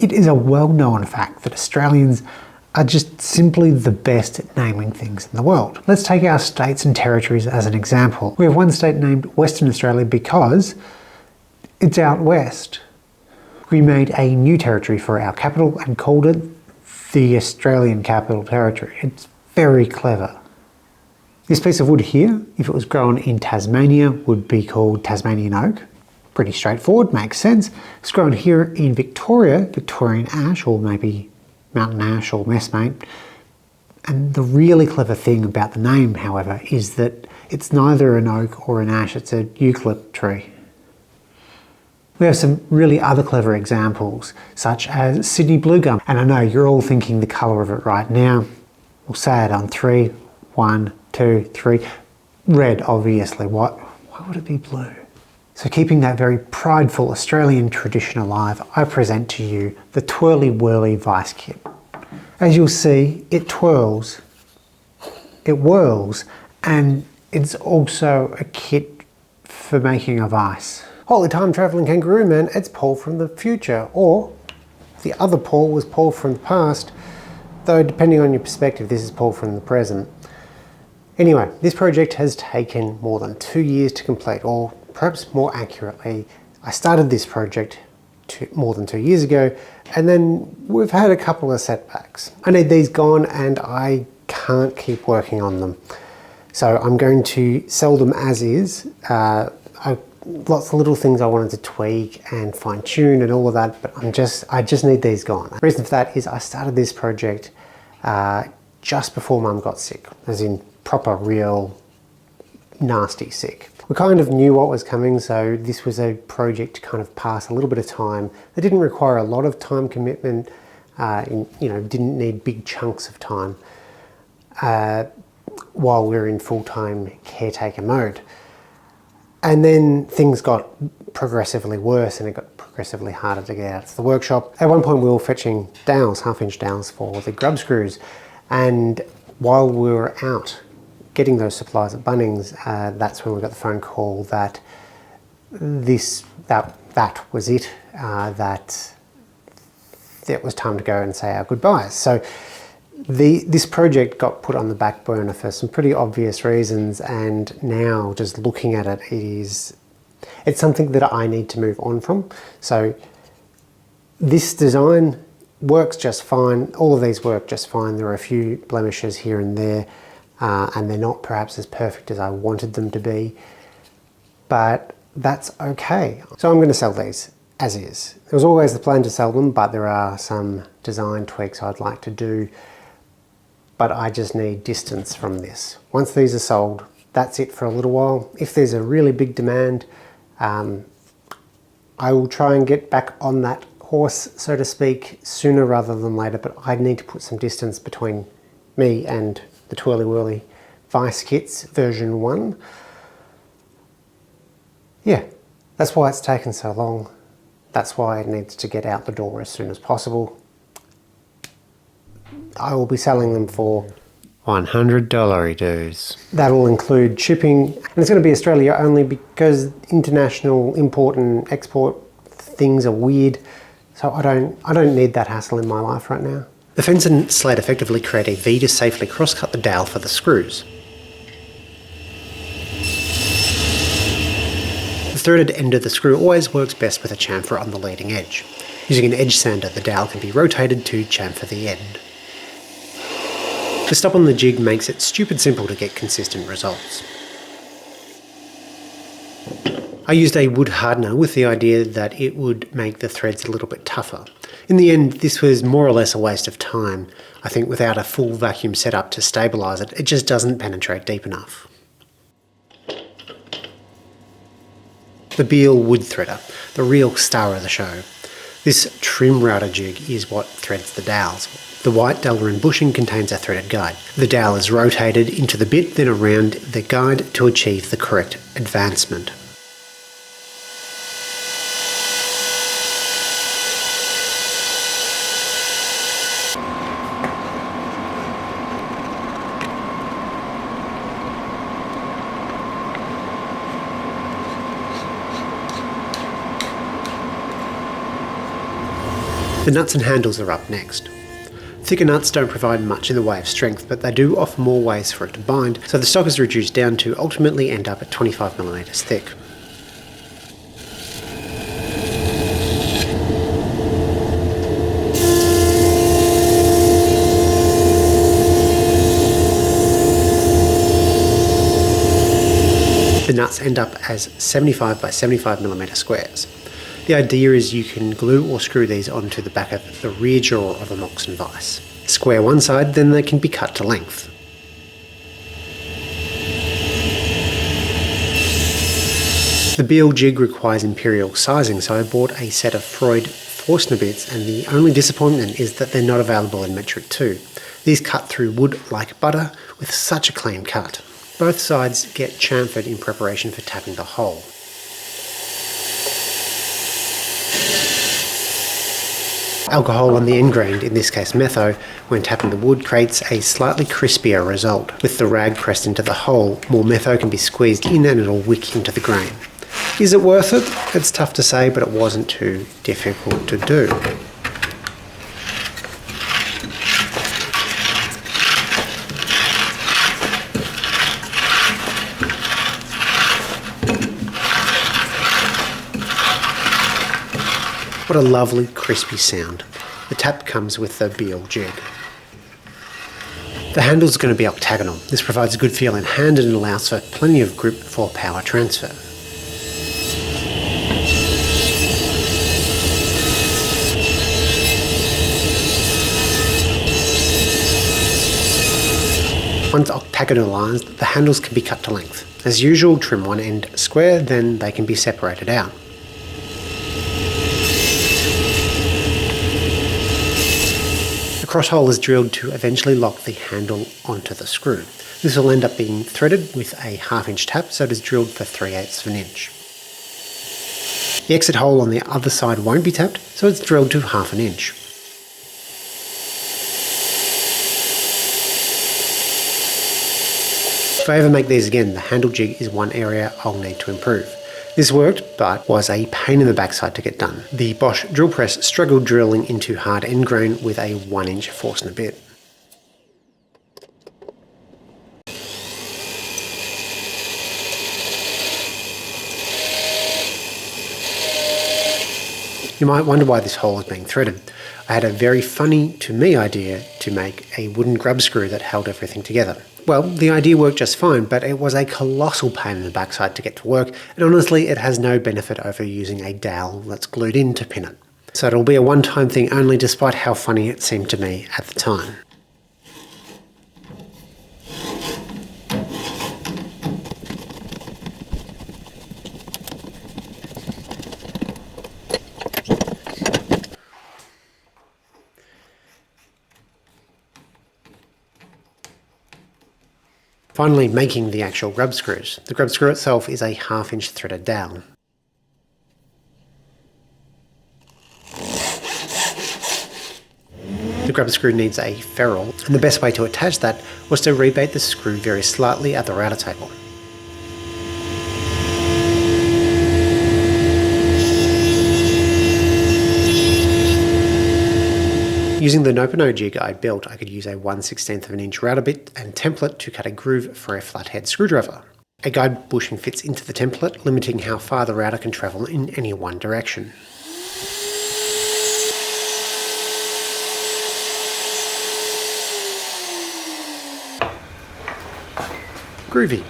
It is a well-known fact that Australians are just simply the best at naming things in the world. Let's take our states and territories as an example. We have one state named Western Australia because it's out west. We made a new territory for our capital and called it the Australian Capital Territory. It's very clever. This piece of wood here, if it was grown in Tasmania, would be called Tasmanian oak. Pretty straightforward, makes sense. It's grown here in Victoria, Victorian ash, or maybe mountain ash or messmate. And the really clever thing about the name, however, is that it's neither an oak or an ash, it's a eucalypt tree. We have some really other clever examples, such as Sydney blue gum. And I know you're all thinking the colour of it right now. We'll say it on 3, 1, 2, 3. Red, obviously. Why would it be blue? So keeping that very prideful Australian tradition alive, I present to you the Twirly Whirly Vise Kit. As you'll see, it twirls, it whirls, and it's also a kit for making a vise. Holy time travelling kangaroo man, it's Paul from the future, or the other Paul was Paul from the past, though depending on your perspective, this is Paul from the present. Anyway, this project has taken more than 2 years to complete, or perhaps more accurately, I started this project more than 2 years ago, and then we've had a couple of setbacks. I need these gone and I can't keep working on them. So I'm going to sell them as is. Lots of little things I wanted to tweak and fine tune and all of that, but I just need these gone. The reason for that is I started this project just before Mum got sick, as in proper, real, nasty sick. We kind of knew what was coming, so this was a project to kind of pass a little bit of time. It didn't require a lot of time commitment, didn't need big chunks of time while we were in full-time caretaker mode. And then things got progressively worse and it got progressively harder to get out to the workshop. At one point we were fetching dowels, half-inch dowels for the Grub screws, and while we were out getting those supplies at Bunnings, that's when we got the phone call that that was it, that it was time to go and say our goodbyes. So this project got put on the back burner for some pretty obvious reasons, and now just looking at it, it's something that I need to move on from. So this design works just fine. All of these work just fine. There are a few blemishes here and there, and they're not perhaps as perfect as I wanted them to be, but that's okay. So I'm going to sell these as is. There was always the plan to sell them, but there are some design tweaks I'd like to do, but I just need distance from this. Once these are sold, that's it for a little while. If there's a really big demand, I will try and get back on that horse, so to speak, sooner rather than later, but I need to put some distance between me and the Twirly Whirly Vise Kits version 1. Yeah, that's why it's taken so long. That's why it needs to get out the door as soon as possible. I will be selling them for $100 dues. That'll include shipping, and it's going to be Australia only because international import and export things are weird. So I don't need that hassle in my life right now. The fence and sled effectively create a V to safely cross-cut the dowel for the screws. The threaded end of the screw always works best with a chamfer on the leading edge. Using an edge sander, the dowel can be rotated to chamfer the end. The stop on the jig makes it stupid simple to get consistent results. I used a wood hardener with the idea that it would make the threads a little bit tougher. In the end, this was more or less a waste of time. I think without a full vacuum setup to stabilise it, it just doesn't penetrate deep enough. The Beal wood threader, the real star of the show. This trim router jig is what threads the dowels. The white Delrin bushing contains a threaded guide. The dowel is rotated into the bit, then around the guide to achieve the correct advancement. The nuts and handles are up next. Thicker nuts don't provide much in the way of strength, but they do offer more ways for it to bind, so the stock is reduced down to ultimately end up at 25mm thick. The nuts end up as 75 by 75mm squares. The idea is you can glue or screw these onto the back of the rear jaw of a Moxon Vise. Square one side, then they can be cut to length. The Beal jig requires imperial sizing, so I bought a set of Freud Forstner bits, and the only disappointment is that they're not available in metric 2. These cut through wood like butter with such a clean cut. Both sides get chamfered in preparation for tapping the hole. Alcohol on the end grain, in this case metho, when tapping the wood creates a slightly crispier result. With the rag pressed into the hole, more metho can be squeezed in and it'll wick into the grain. Is it worth it? It's tough to say, but it wasn't too difficult to do. What a lovely crispy sound. The tap comes with the Beal jig. The handle is going to be octagonal. This provides a good feel in hand and allows for plenty of grip for power transfer. Once octagonalised, the handles can be cut to length. As usual, trim one end square, then they can be separated out. The cross hole is drilled to eventually lock the handle onto the screw. This will end up being threaded with a 1/2 inch tap, so it is drilled for 3/8 of an inch. The exit hole on the other side won't be tapped, so it's drilled to 1/2 an inch. If I ever make these again, the handle jig is one area I'll need to improve. This worked, but was a pain in the backside to get done. The Bosch drill press struggled drilling into hard end grain with a 1-inch Forstner bit. You might wonder why this hole is being threaded. I had a very funny, to me, idea to make a wooden grub screw that held everything together. Well, the idea worked just fine, but it was a colossal pain in the backside to get to work, and honestly, it has no benefit over using a dowel that's glued in to pin it. So it'll be a one-time thing only, despite how funny it seemed to me at the time. Finally, making the actual grub screws. The grub screw itself is a 1/2 inch threaded dowel. The grub screw needs a ferrule, and the best way to attach that was to rebate the screw very slightly at the router table. Using the Nopino jig I built, I could use a 1/16 of an inch router bit and template to cut a groove for a flathead screwdriver. A guide bushing fits into the template, limiting how far the router can travel in any one direction. Groovy.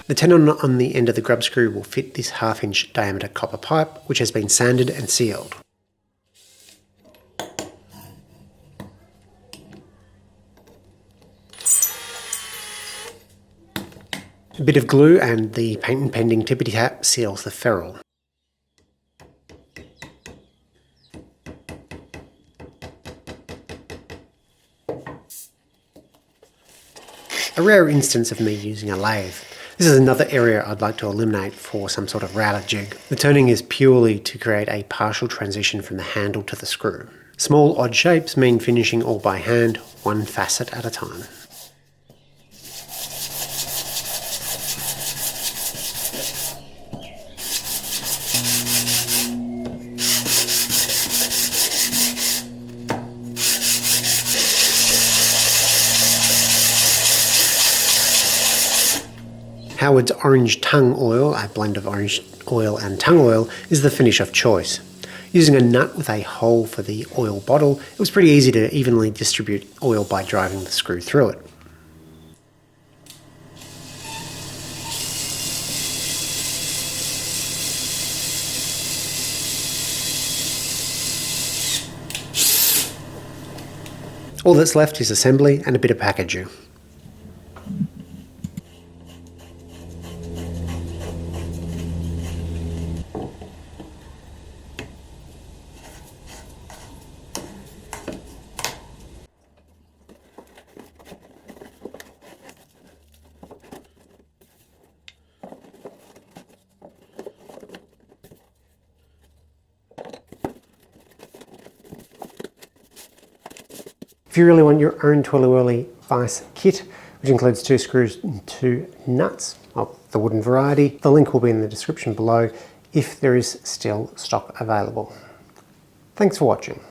The tenon on the end of the grub screw will fit this 1/2 inch diameter copper pipe, which has been sanded and sealed. A bit of glue and the patent pending tippity tap seals the ferrule. A rare instance of me using a lathe. This is another area I'd like to eliminate for some sort of router jig. The turning is purely to create a partial transition from the handle to the screw. Small odd shapes mean finishing all by hand, one facet at a time. Howard's orange tung oil, a blend of orange oil and tung oil, is the finish of choice. Using a nut with a hole for the oil bottle, it was pretty easy to evenly distribute oil by driving the screw through it. All that's left is assembly and a bit of packaging. If you really want your own Twirly Whirly Vise kit, which includes 2 screws and 2 nuts of the wooden variety, the link will be in the description below if there is still stock available. Thanks for watching.